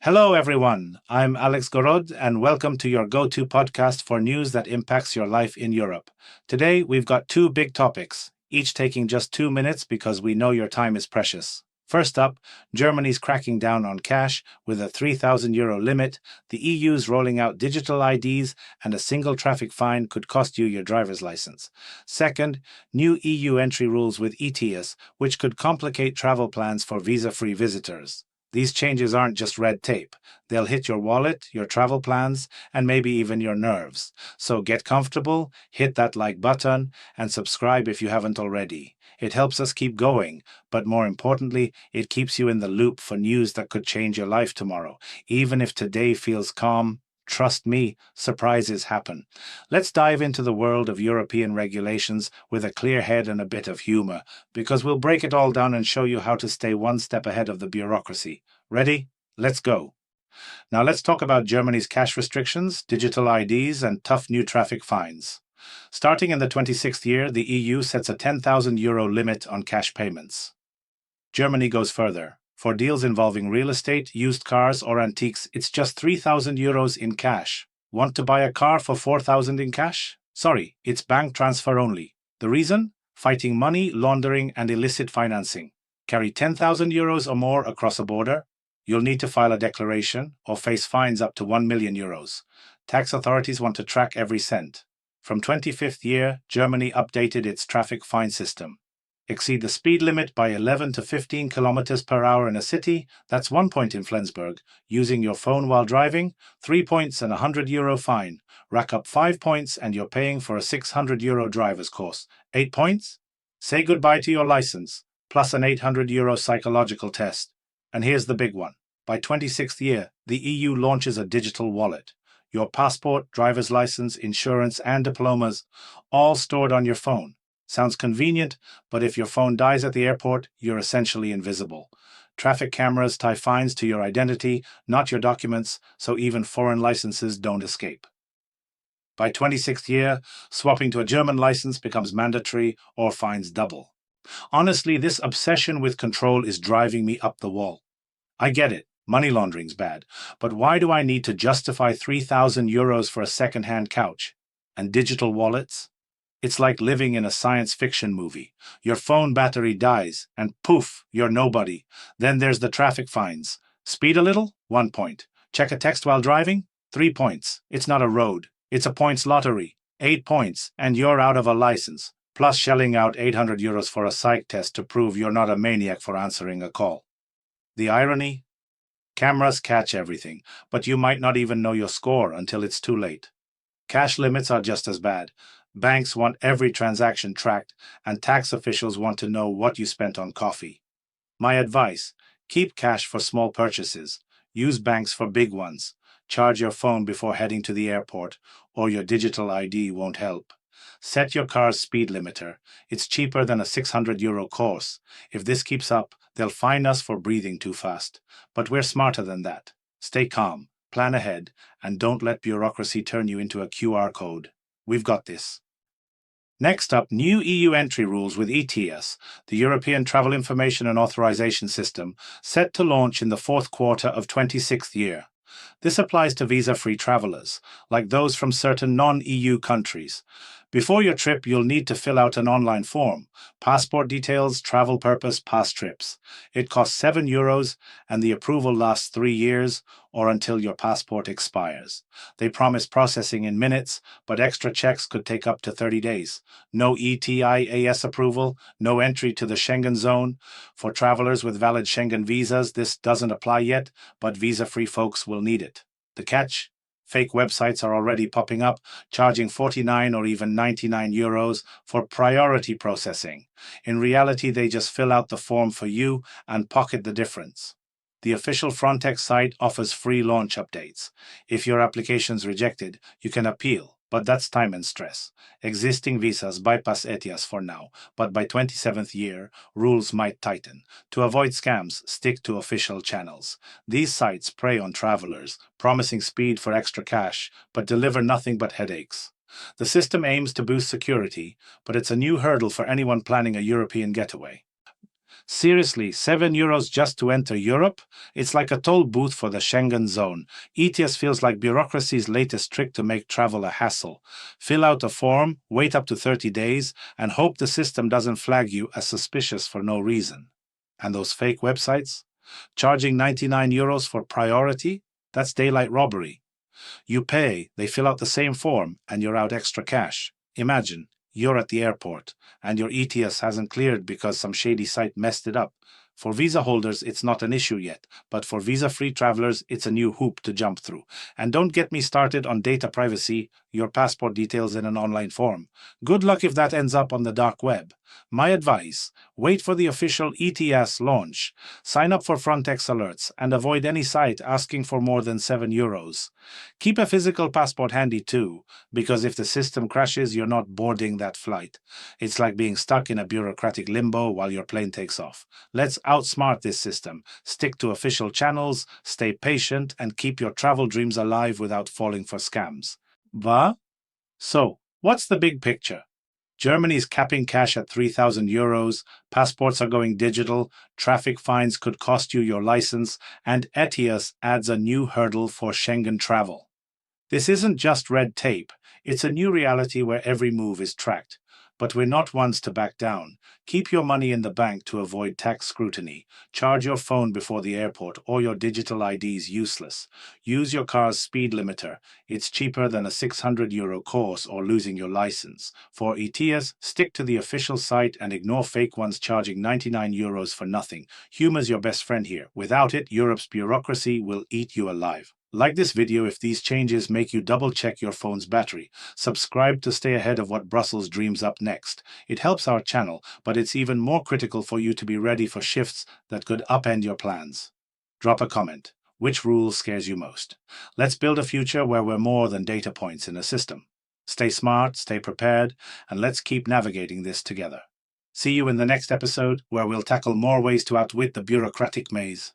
Hello, everyone. I'm Alex Gorod, and welcome to your go-to podcast for news that impacts your life in Europe. Today, we've got two big topics, each taking just 2 minutes because we know your time is precious. First up, Germany's cracking down on cash with a €3,000 limit, the EU's rolling out digital IDs, and a single traffic fine could cost you your driver's license. Second, new EU entry rules with ETIAS, which could complicate travel plans for visa-free visitors. These changes aren't just red tape. They'll hit your wallet, your travel plans, and maybe even your nerves. So get comfortable, hit that like button, and subscribe if you haven't already. It helps us keep going, but more importantly, it keeps you in the loop for news that could change your life tomorrow. Even if today feels calm, trust me, surprises happen. Let's dive into the world of European regulations with a clear head and a bit of humor, because we'll break it all down and show you how to stay one step ahead of the bureaucracy. Ready? Let's go. Now let's talk about Germany's cash restrictions, digital IDs, and tough new traffic fines. Starting in the 26th year, the EU sets a €10,000 limit on cash payments. Germany goes further. For deals involving real estate, used cars, or antiques, it's just €3,000 in cash. Want to buy a car for €4,000 in cash? Sorry, it's bank transfer only. The reason? Fighting money, laundering, and illicit financing. Carry €10,000 or more across a border? You'll need to file a declaration or face fines up to €1 million. Tax authorities want to track every cent. From 25th year, Germany updated its traffic fine system. Exceed the speed limit by 11 to 15 kilometers per hour in a city, that's 1 point in Flensburg. Using your phone while driving, 3 points and a €100 fine. Rack up 5 points and you're paying for a €600 driver's course. 8 points? Say goodbye to your license, plus an €800 psychological test. And here's the big one. By 26th year, the EU launches a digital wallet. Your passport, driver's license, insurance, and diplomas, all stored on your phone. Sounds convenient, but if your phone dies at the airport, you're essentially invisible. Traffic cameras tie fines to your identity, not your documents, so even foreign licenses don't escape. By 26th year, swapping to a German license becomes mandatory or fines double. Honestly, this obsession with control is driving me up the wall. I get it, money laundering's bad, but why do I need to justify €3,000 for a second-hand couch? And digital wallets? It's like living in a science fiction movie. Your phone battery dies, and poof, you're nobody. Then there's the traffic fines. Speed a little? 1 point. Check a text while driving? 3 points. It's not a road. It's a points lottery. 8 points, and you're out of a license. Plus shelling out €800 for a psych test to prove you're not a maniac for answering a call. The irony? Cameras catch everything, but you might not even know your score until it's too late. Cash limits are just as bad. Banks want every transaction tracked, and tax officials want to know what you spent on coffee. My advice: keep cash for small purchases. Use banks for big ones. Charge your phone before heading to the airport, or your digital ID won't help. Set your car's speed limiter. It's cheaper than a €600 course. If this keeps up, they'll fine us for breathing too fast. But we're smarter than that. Stay calm, plan ahead, and don't let bureaucracy turn you into a QR code. We've got this. Next up, new EU entry rules with ETIAS, the European Travel Information and Authorization System, set to launch in the fourth quarter of 26th year. This applies to visa-free travelers, like those from certain non-EU countries. Before your trip, you'll need to fill out an online form: passport details, travel purpose, past trips. It costs €7, and the approval lasts 3 years, or until your passport expires. They promise processing in minutes, but extra checks could take up to 30 days. No ETIAS approval, no entry to the Schengen zone. For travelers with valid Schengen visas, this doesn't apply yet, but visa-free folks will need it. The catch? Fake websites are already popping up, charging 49 or even €99 for priority processing. In reality, they just fill out the form for you and pocket the difference. The official Frontex site offers free launch updates. If your application's rejected, you can appeal, but that's time and stress. Existing visas bypass ETIAS for now, but by 27th year, rules might tighten. To avoid scams, stick to official channels. These sites prey on travelers, promising speed for extra cash, but deliver nothing but headaches. The system aims to boost security, but it's a new hurdle for anyone planning a European getaway. Seriously, €7 just to enter Europe? It's like a toll booth for the Schengen zone. ETS feels like bureaucracy's latest trick to make travel a hassle. Fill out a form, wait up to 30 days, and hope the system doesn't flag you as suspicious for no reason. And those fake websites? Charging €99 for priority? That's daylight robbery. You pay, they fill out the same form, and you're out extra cash. Imagine, you're at the airport, and your ETS hasn't cleared because some shady site messed it up. For visa holders, it's not an issue yet, but for visa-free travelers, it's a new hoop to jump through. And don't get me started on data privacy, your passport details in an online form. Good luck if that ends up on the dark web. My advice, wait for the official ETS launch. Sign up for Frontex alerts and avoid any site asking for more than €7. Keep a physical passport handy too, because if the system crashes, you're not boarding that flight. It's like being stuck in a bureaucratic limbo while your plane takes off. Let's outsmart this system, stick to official channels, stay patient, and keep your travel dreams alive without falling for scams. Va? So, what's the big picture? Germany's capping cash at €3,000, passports are going digital, traffic fines could cost you your license, and ETIAS adds a new hurdle for Schengen travel. This isn't just red tape, it's a new reality where every move is tracked. But we're not ones to back down. Keep your money in the bank to avoid tax scrutiny. Charge your phone before the airport or your digital ID is useless. Use your car's speed limiter. It's cheaper than a €600 course or losing your license. For ETIAS, stick to the official site and ignore fake ones charging €99 for nothing. Humor's your best friend here. Without it, Europe's bureaucracy will eat you alive. Like this video if these changes make you double-check your phone's battery. Subscribe to stay ahead of what Brussels dreams up next. It helps our channel, but it's even more critical for you to be ready for shifts that could upend your plans. Drop a comment. Which rule scares you most? Let's build a future where we're more than data points in a system. Stay smart, stay prepared, and let's keep navigating this together. See you in the next episode, where we'll tackle more ways to outwit the bureaucratic maze.